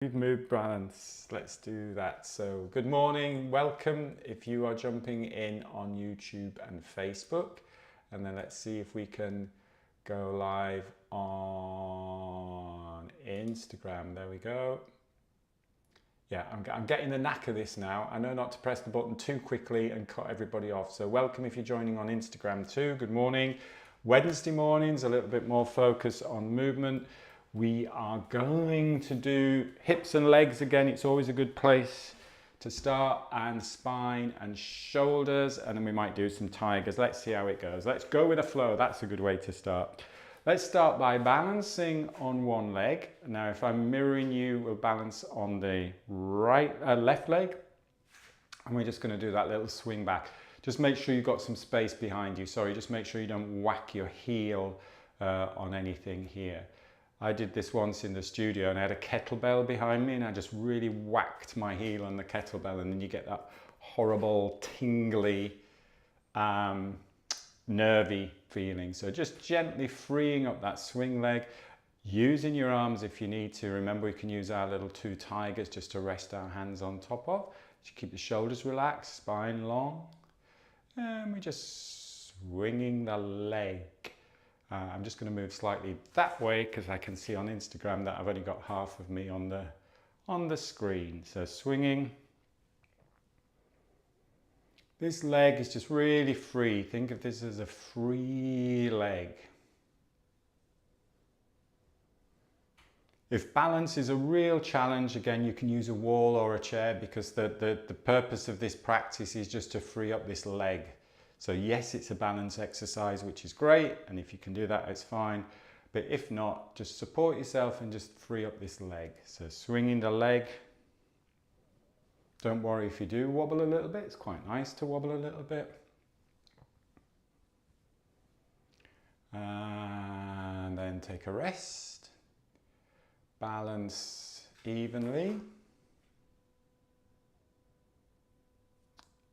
We've moved balance. Let's do that. So good morning, welcome if you are jumping in on YouTube and Facebook, and then let's see if we can go live on Instagram. There we go. Yeah, I'm getting the knack of this now. I know not to press the button too quickly and cut everybody off. So welcome if you're joining on Instagram too. Good morning. Wednesday mornings, a little bit more focus on movement. We are going to do hips and legs again. It's always a good place to start, and spine and shoulders, and then we might do some tigers. Let's see how it goes. Let's go with a flow. That's a good way to start. Let's start by balancing on one leg. Now, if I'm mirroring you, we'll balance on the left leg, and we're just going to do that little swing back. Just make sure you've got some space behind you. Sorry, just make sure you don't whack your heel on anything here. I did this once in the studio and I had a kettlebell behind me and I just really whacked my heel on the kettlebell, and then you get that horrible tingly nervy feeling. So just gently freeing up that swing leg, using your arms if you need to. Remember, we can use our little two tigers just to rest our hands on top of. Just keep the shoulders relaxed, spine long, and we're just swinging the leg. I'm just going to move slightly that way because I can see on Instagram that I've only got half of me on the screen. So swinging. This leg is just really free. Think of this as a free leg. If balance is a real challenge, again, you can use a wall or a chair, because the purpose of this practice is just to free up this leg. So yes, it's a balance exercise, which is great, and if you can do that, it's fine. But if not, just support yourself and just free up this leg. So swinging the leg. Don't worry if you do wobble a little bit. It's quite nice to wobble a little bit. And then take a rest. Balance evenly.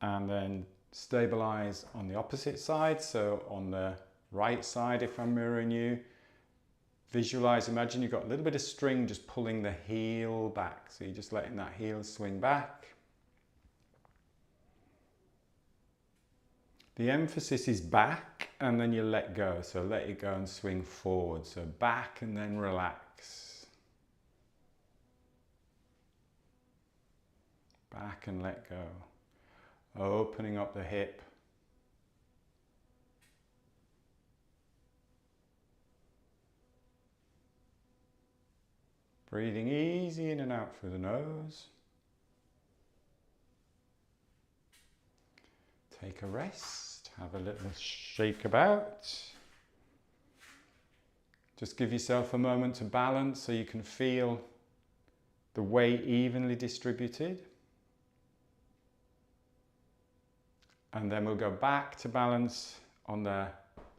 And then stabilize on the opposite side. So on the right side, if I'm mirroring you, visualize, imagine you've got a little bit of string just pulling the heel back. So you're just letting that heel swing back. The emphasis is back, and then you let go. So let it go and swing forward. So back and then relax. Back and let go. Opening up the hip. Breathing easy in and out through the nose. Take a rest. Have a little shake about. Just give yourself a moment to balance so you can feel the weight evenly distributed. And then we'll go back to balance on the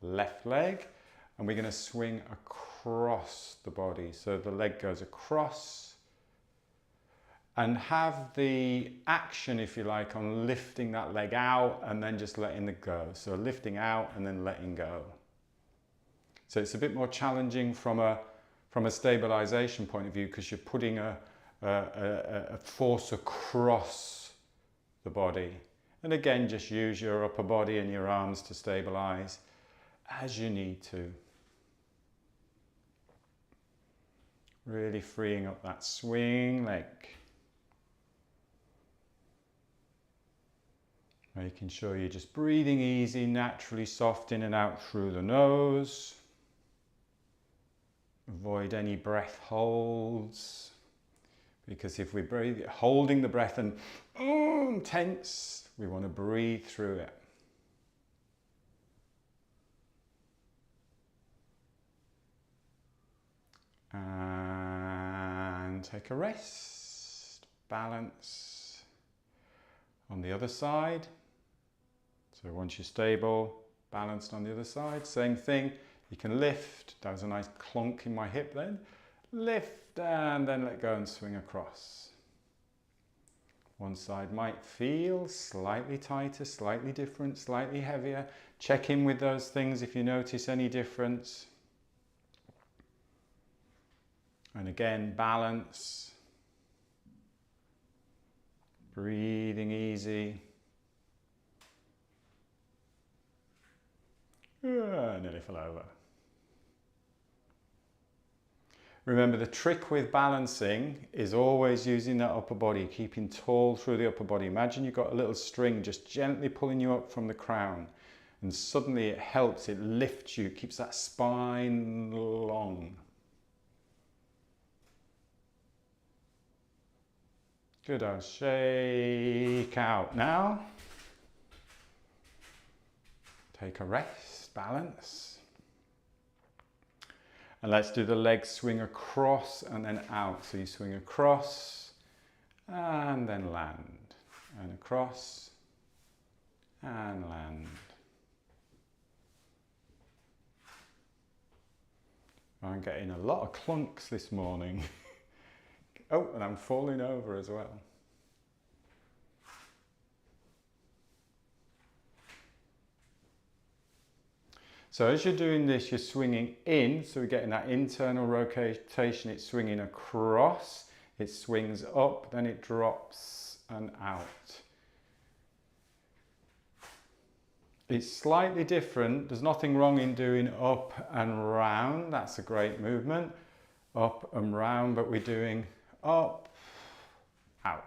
left leg, and we're going to swing across the body. So the leg goes across, and have the action, if you like, on lifting that leg out and then just letting it go. So lifting out and then letting go. So it's a bit more challenging from a stabilization point of view, because you're putting a force across the body. And again, just use your upper body and your arms to stabilize as you need to. Really freeing up that swing leg. Making sure you're just breathing easy, naturally soft in and out through the nose. Avoid any breath holds, because if we breathe, holding the breath and tense, we want to breathe through it. And take a rest. Balance on the other side. So once you're stable, balanced on the other side, same thing. You can lift. That was a nice clunk in my hip then. Lift and then let go and swing across. One side might feel slightly tighter, slightly different, slightly heavier. Check in with those things if you notice any difference. And again, balance. Breathing easy. Nearly fell over. Remember, the trick with balancing is always using that upper body, keeping tall through the upper body. Imagine you've got a little string just gently pulling you up from the crown, and suddenly it helps, it lifts you, keeps that spine long. Good, I'll shake out now. Take a rest, balance. And let's do the leg swing across and then out. So you swing across and then land. And across and land. I'm getting a lot of clunks this morning. Oh, and I'm falling over as well. So as you're doing this, you're swinging in, so we're getting that internal rotation. It's swinging across, it swings up, then it drops and out. It's slightly different. There's nothing wrong in doing up and round. That's a great movement. Up and round, but we're doing up, out.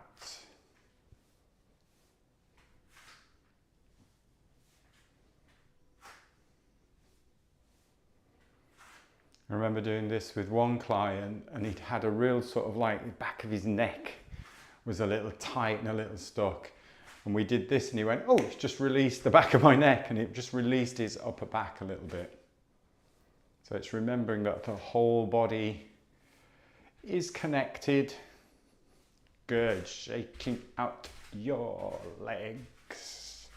I remember doing this with one client, and he'd had a real sort of like the back of his neck was a little tight and a little stuck. And we did this and he went, oh, it's just released the back of my neck, and it just released his upper back a little bit. So it's remembering that the whole body is connected. Good, shaking out your legs.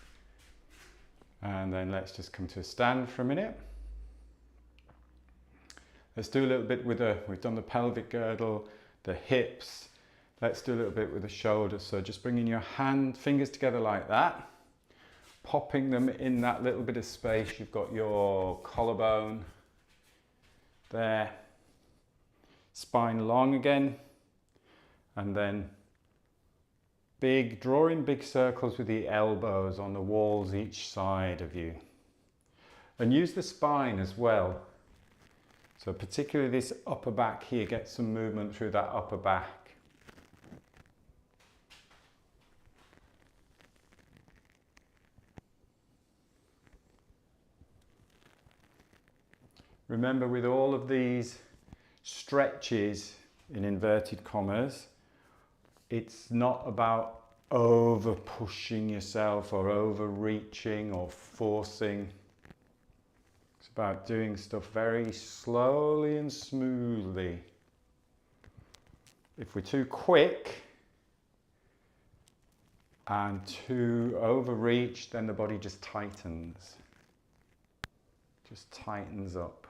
And then let's just come to a stand for a minute. Let's do a little bit with we've done the pelvic girdle, the hips. Let's do a little bit with the shoulders. So just bringing your fingers together like that, popping them in that little bit of space. You've got your collarbone there, spine long again, and then drawing big circles with the elbows on the walls each side of you. And use the spine as well. So particularly this upper back here, get some movement through that upper back. Remember, with all of these stretches, in inverted commas, it's not about over pushing yourself or overreaching or forcing. It's about doing stuff very slowly and smoothly. If we're too quick and too overreach, then the body just tightens. Just tightens up.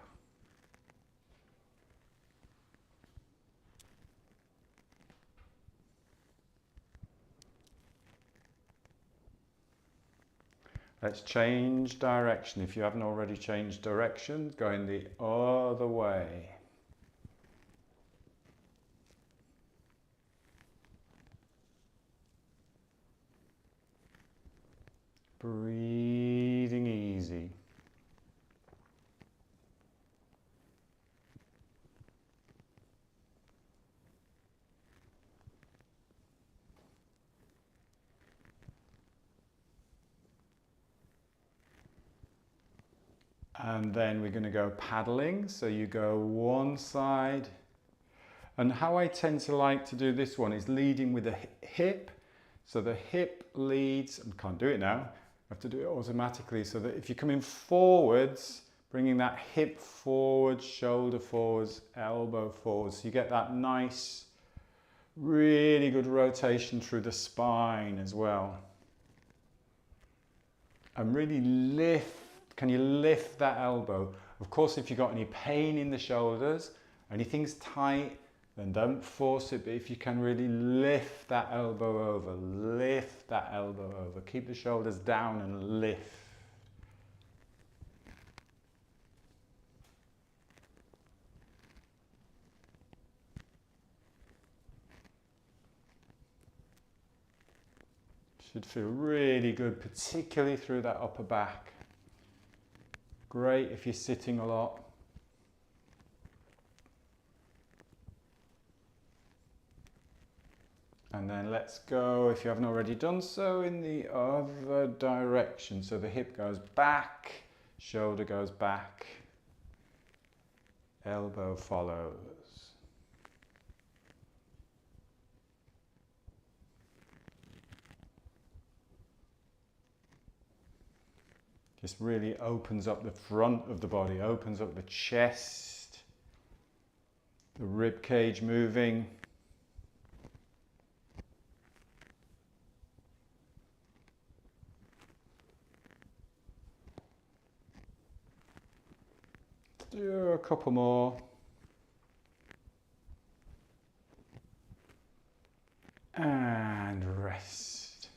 Let's change direction. If you haven't already changed direction, going the other way. Breathing easy. And then we're going to go paddling. So you go one side. And how I tend to like to do this one is leading with the hip. So the hip leads, I can't do it now, I have to do it automatically. So that if you're coming forwards, bringing that hip forward, shoulder forwards, elbow forwards. So you get that nice, really good rotation through the spine as well. And really lift. Can you lift that elbow? Of course, if you've got any pain in the shoulders, anything's tight, then don't force it. But if you can really lift that elbow over, lift that elbow over. Keep the shoulders down and lift. Should feel really good, particularly through that upper back. Great if you're sitting a lot. And then let's go, if you haven't already done so, in the other direction. So the hip goes back, shoulder goes back, elbow follows. Just really opens up the front of the body, opens up the chest, the rib cage moving. Do a couple more. And rest.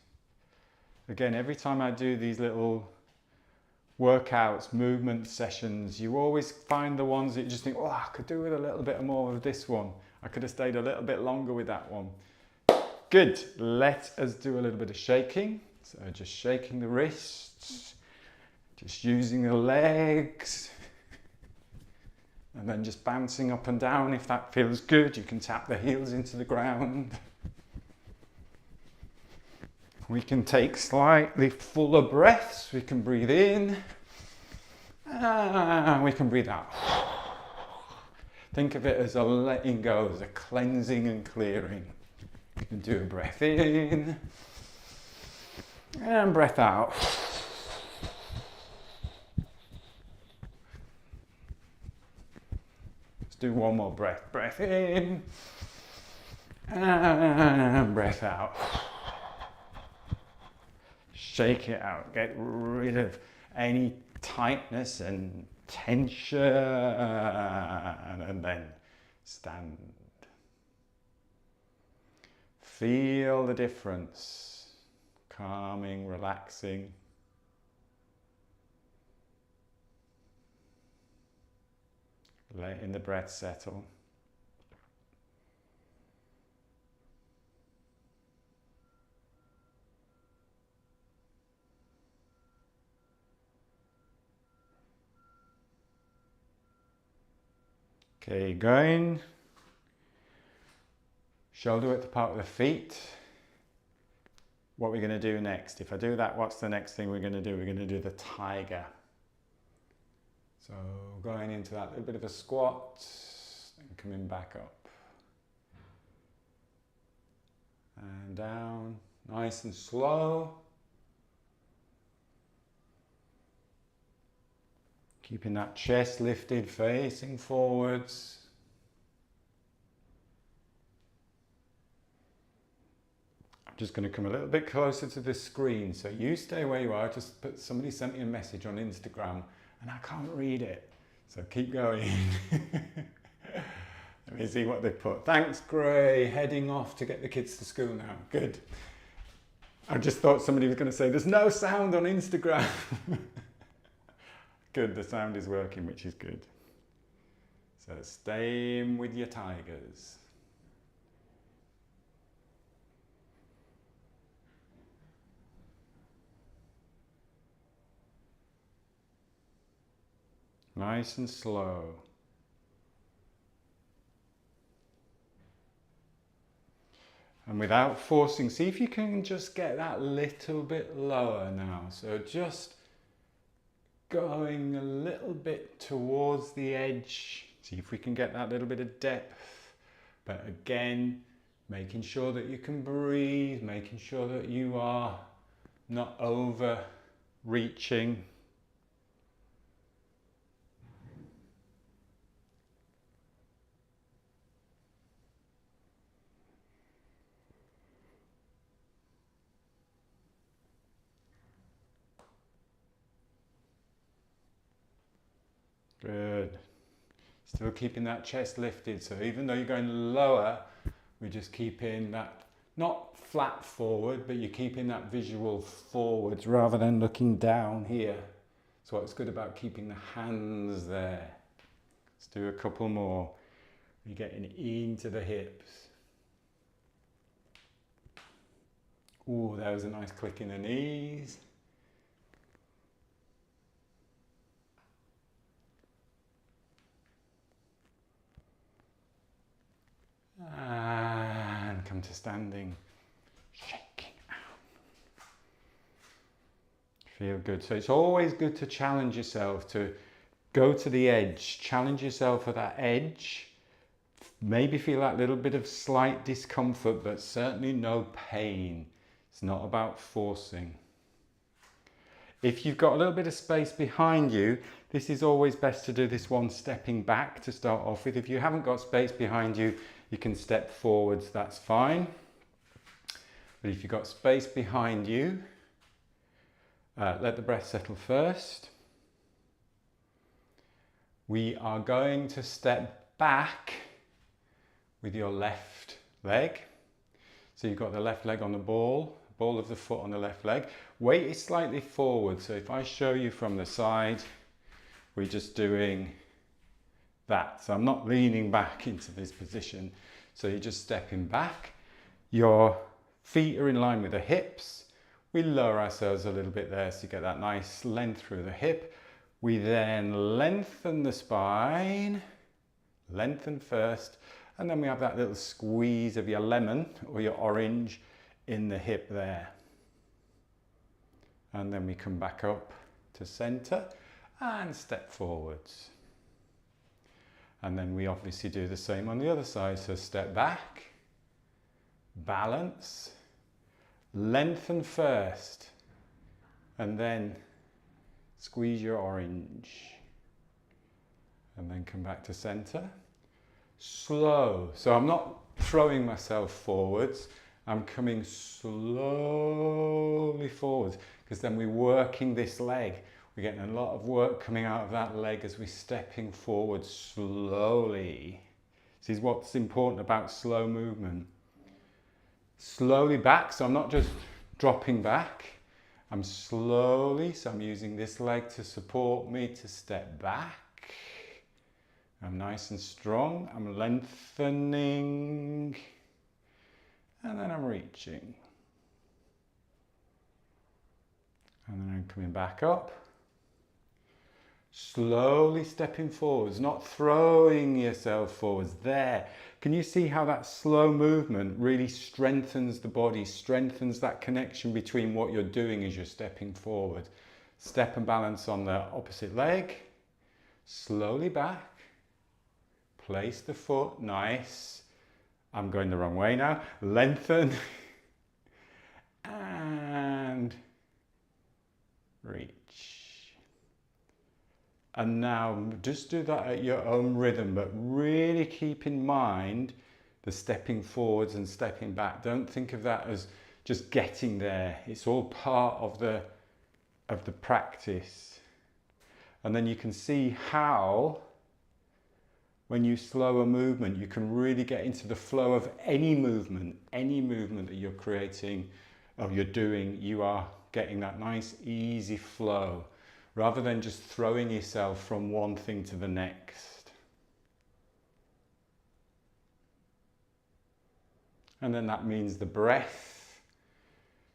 Again, every time I do these little workouts, movement sessions, you always find the ones that you just think, oh, I could do with a little bit more of this one. I could have stayed a little bit longer with that one. Good. Let us do a little bit of shaking. So just shaking the wrists, just using the legs. And then just bouncing up and down. If that feels good, you can tap the heels into the ground. We can take slightly fuller breaths. We can breathe in. And we can breathe out. Think of it as a letting go, as a cleansing and clearing. You can do a breath in. And breath out. Do one more breath. Breath in and breath out. Shake it out. Get rid of any tightness and tension, and then stand. Feel the difference. Calming, relaxing. Letting the breath settle. Okay, going. Shoulder width apart with the feet. What we're going to do next. If I do that, what's the next thing we're going to do? We're going to do the tiger. So going into that little bit of a squat and coming back up and down, nice and slow. Keeping that chest lifted, facing forwards. I'm just going to come a little bit closer to the screen, so you stay where you are. Somebody sent me a message on Instagram and I can't read it, so keep going. Let me see what they put. Thanks, Gray. Heading off to get the kids to school now. Good. I just thought somebody was going to say, there's no sound on Instagram. Good, the sound is working, which is good. So staying with your tigers. Nice and slow. And without forcing, see if you can just get that little bit lower now. So just going a little bit towards the edge. See if we can get that little bit of depth. But again, making sure that you can breathe, making sure that you are not overreaching. Good. Still keeping that chest lifted. So even though you're going lower, we're just keeping that, not flat forward, but you're keeping that visual forwards rather than looking down here. So what's good about keeping the hands there. Let's do a couple more. You're getting into the hips. Ooh, there was a nice click in the knees. And come to standing. Shaking out. Feel good. So it's always good to challenge yourself, to go to the edge. Challenge yourself at that edge. Maybe feel that little bit of slight discomfort, but certainly no pain. It's not about forcing. If you've got a little bit of space behind you, this is always best to do this one stepping back to start off with. If you haven't got space behind you, you can step forwards, that's fine. But if you've got space behind you, let the breath settle first. We are going to step back with your left leg. So you've got the left leg on the ball of the foot on the left leg. Weight is slightly forward, so if I show you from the side, we're just doing that. So I'm not leaning back into this position. So you're just stepping back. Your feet are in line with the hips. We lower ourselves a little bit there so you get that nice length through the hip. We then lengthen the spine, lengthen first, and then we have that little squeeze of your lemon or your orange in the hip there. And then we come back up to center and step forwards. And then we obviously do the same on the other side. So step back, balance, lengthen first, and then squeeze your orange. And then come back to center. Slow. So I'm not throwing myself forwards. I'm coming slowly forwards, because then we're working this leg. We're getting a lot of work coming out of that leg as we're stepping forward slowly. This is what's important about slow movement. Slowly back, so I'm not just dropping back. I'm slowly, so I'm using this leg to support me to step back. I'm nice and strong. I'm lengthening. And then I'm reaching. And then I'm coming back up. Slowly stepping forwards, not throwing yourself forwards. There. Can you see how that slow movement really strengthens the body, strengthens that connection between what you're doing as you're stepping forward? Step and balance on the opposite leg. Slowly back. Place the foot, nice. I'm going the wrong way now. Lengthen. And reach. And now just do that at your own rhythm, but really keep in mind the stepping forwards and stepping back. Don't think of that as just getting there. It's all part of the practice. And then you can see how, when you slow a movement, you can really get into the flow of any movement that you're creating, or you're doing. You are getting that nice, easy flow, rather than just throwing yourself from one thing to the next. And then that means the breath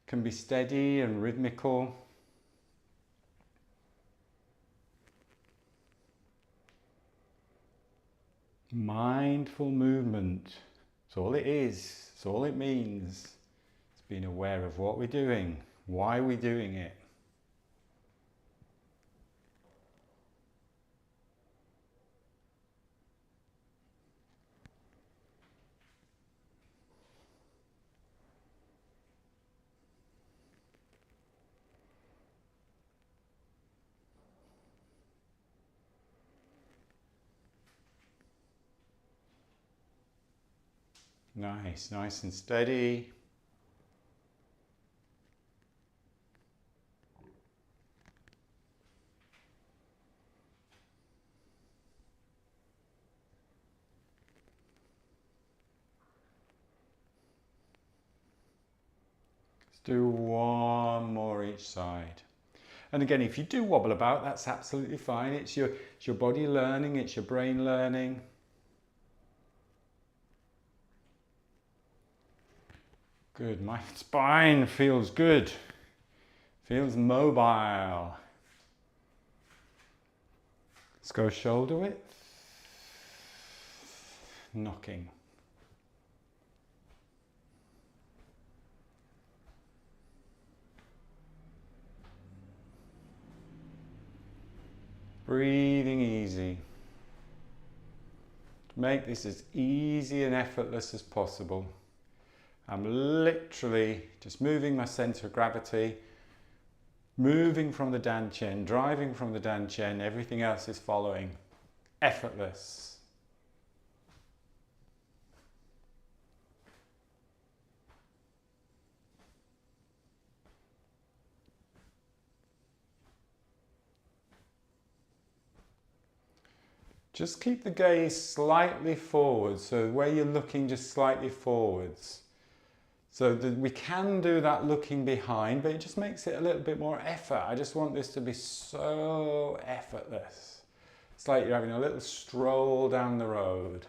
can be steady and rhythmical. Mindful movement. It's all it is. It's all it means. It's being aware of what we're doing, why we're doing it. Nice, nice and steady. Let's do one more each side. And again, if you do wobble about, that's absolutely fine. It's your body learning, it's your brain learning. Good, my spine feels good, feels mobile. Let's go shoulder width, knocking. Breathing easy. Make this as easy and effortless as possible. I'm literally just moving my center of gravity, moving from the dantian, driving from the dantian, everything else is following. Effortless. Just keep the gaze slightly forward, so where you're looking just slightly forwards. So that we can do that looking behind, but it just makes it a little bit more effort. I just want this to be so effortless. It's like you're having a little stroll down the road.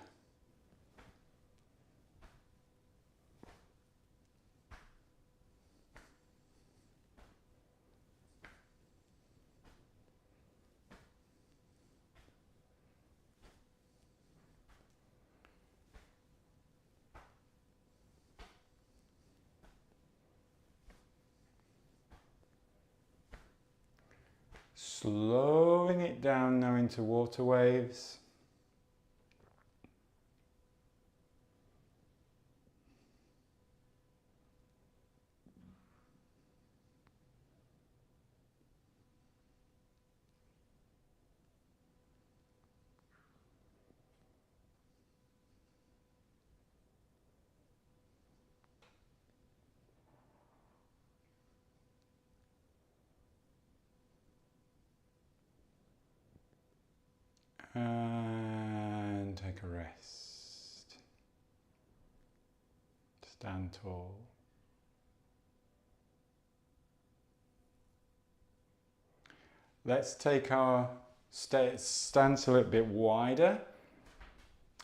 Slowing it down now into water waves. And take a rest. Stand tall. Let's take our stance a little bit wider.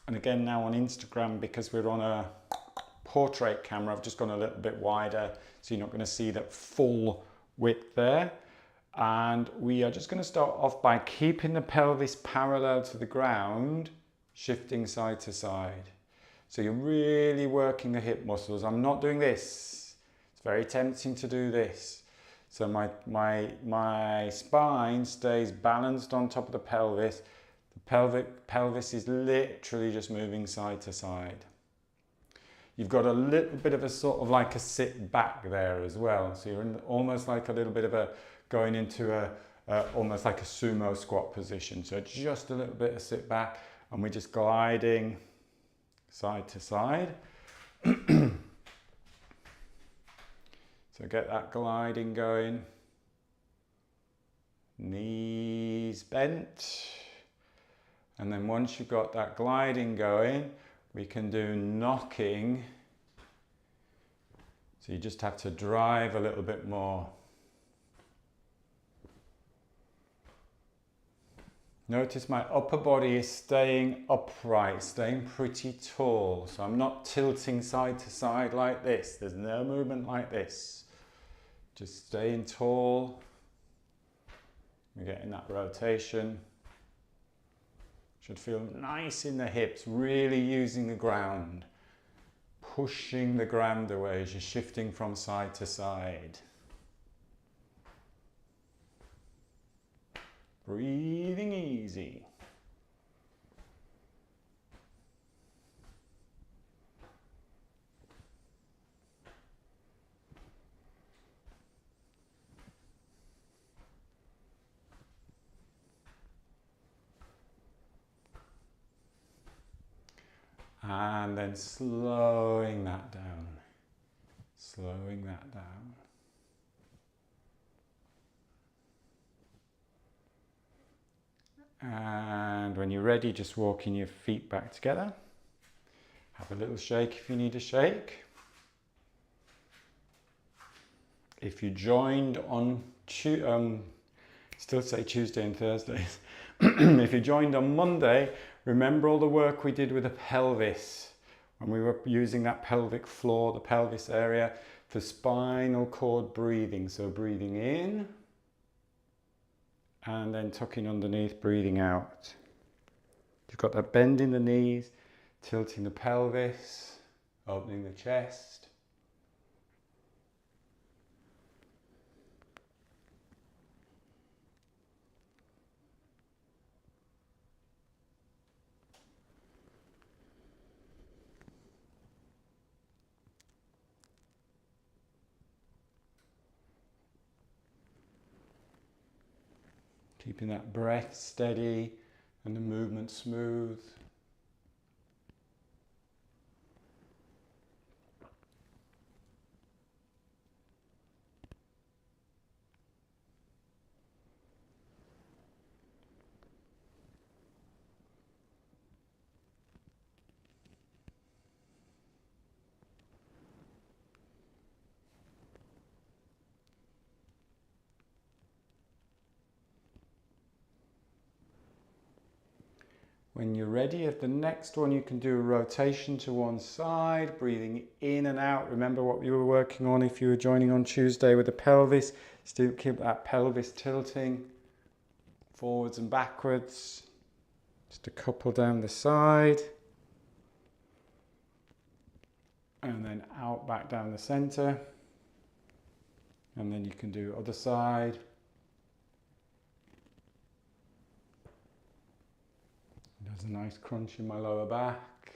And again now on Instagram, because we're on a portrait camera, I've just gone a little bit wider, so you're not going to see that full width there. And we are just going to start off by keeping the pelvis parallel to the ground, shifting side to side. So you're really working the hip muscles. I'm not doing this. It's very tempting to do this. So my spine stays balanced on top of the pelvis. The pelvis is literally just moving side to side. You've got a little bit of a sort of like a sit back there as well. So you're in almost like a little bit of a going into almost like a sumo squat position. So just a little bit of sit back, and we're just gliding side to side. So get that gliding going. Knees bent. And then once you've got that gliding going, we can do knocking. So you just have to drive a little bit more. Notice my upper body is staying upright, staying pretty tall. So I'm not tilting side to side like this. There's no movement like this. Just staying tall. We're getting that rotation. Should feel nice in the hips, really using the ground. Pushing the ground away as you're shifting from side to side. Breathing easy. And then slowing that down. Slowing that down. And when you're ready, just walking your feet back together. Have a little shake if you need a shake. If you joined on still say Tuesday and Thursdays. If you joined on Monday, remember all the work we did with the pelvis. And we were using that pelvic floor, the pelvis area, for spinal cord breathing. So breathing in and then tucking underneath, breathing out. You've got that bend in the knees, tilting the pelvis, opening the chest. Keeping that breath steady and the movement smooth. When you're ready, at the next one, you can do a rotation to one side, breathing in and out. Remember what we were working on if you were joining on Tuesday with the pelvis. Still keep that pelvis tilting forwards and backwards. Just a couple down the side. And then out, back down the center. And then you can do other side. There's a nice crunch in my lower back.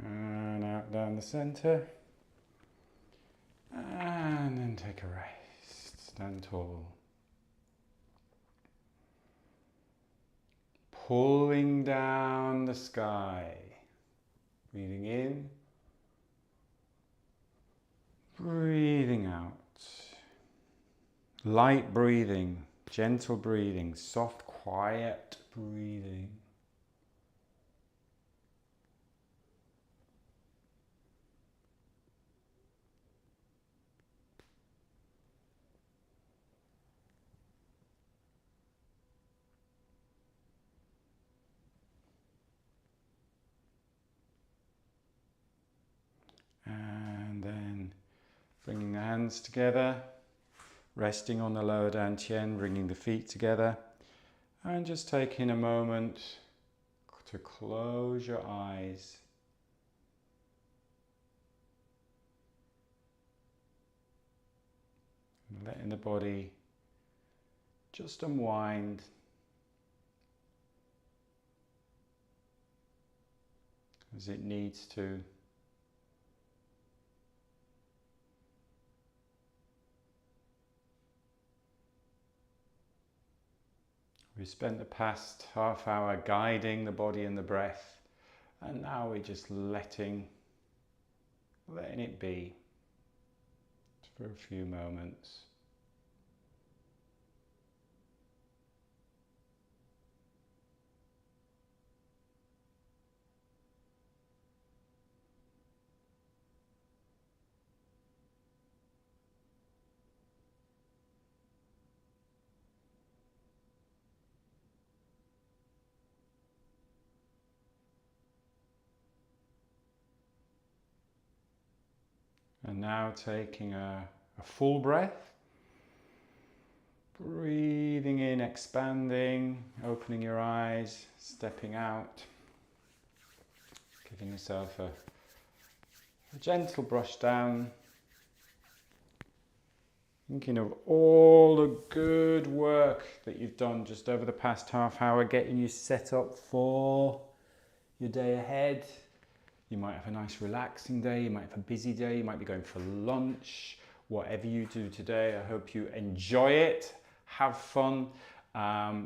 And out down the center. And then take a rest. Stand tall. Pulling down the sky. Breathing in. Breathing out. Light breathing, gentle breathing, soft, quiet breathing. And then bringing the hands together. Resting on the lower dantian, bringing the feet together, and just taking a moment to close your eyes. And letting the body just unwind. As it needs to. We spent the past half hour guiding the body and the breath, and now we're just letting it be for a few moments. And now taking a full breath, breathing in, expanding, opening your eyes, stepping out, giving yourself a gentle brush down, thinking of all the good work that you've done just over the past half hour, getting you set up for your day ahead. You might have a nice relaxing day, you might have a busy day, you might be going for lunch. Whatever you do today, I hope you enjoy it, have fun.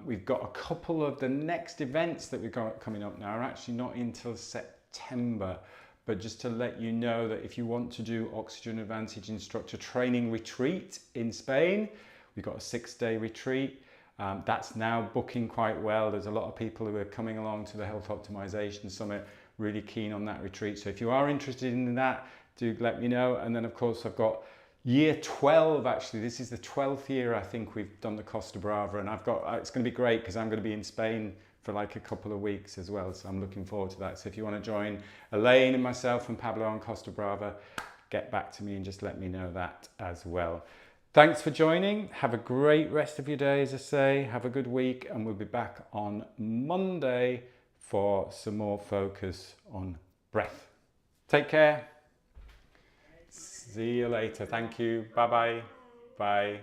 We've got a couple of the next events that we've got coming up now are actually not until September, but just to let you know that if you want to do Oxygen Advantage Instructor Training Retreat in Spain, we've got a 6-day retreat. That's now booking quite well. There's a lot of people who are coming along to the Health Optimization Summit, really keen on that retreat. So if you are interested in that, do let me know. And then of course I've got year 12 actually. This is the 12th year I think we've done the Costa Brava, and it's going to be great because I'm going to be in Spain for like a couple of weeks as well, so I'm looking forward to that. So if you want to join Elaine and myself and Pablo on Costa Brava, get back to me and just let me know that as well. Thanks for joining. Have a great rest of your day, as I say. Have a good week, and we'll be back on Monday for some more focus on breath. Take care. See you later. Thank you. Bye-bye. Bye.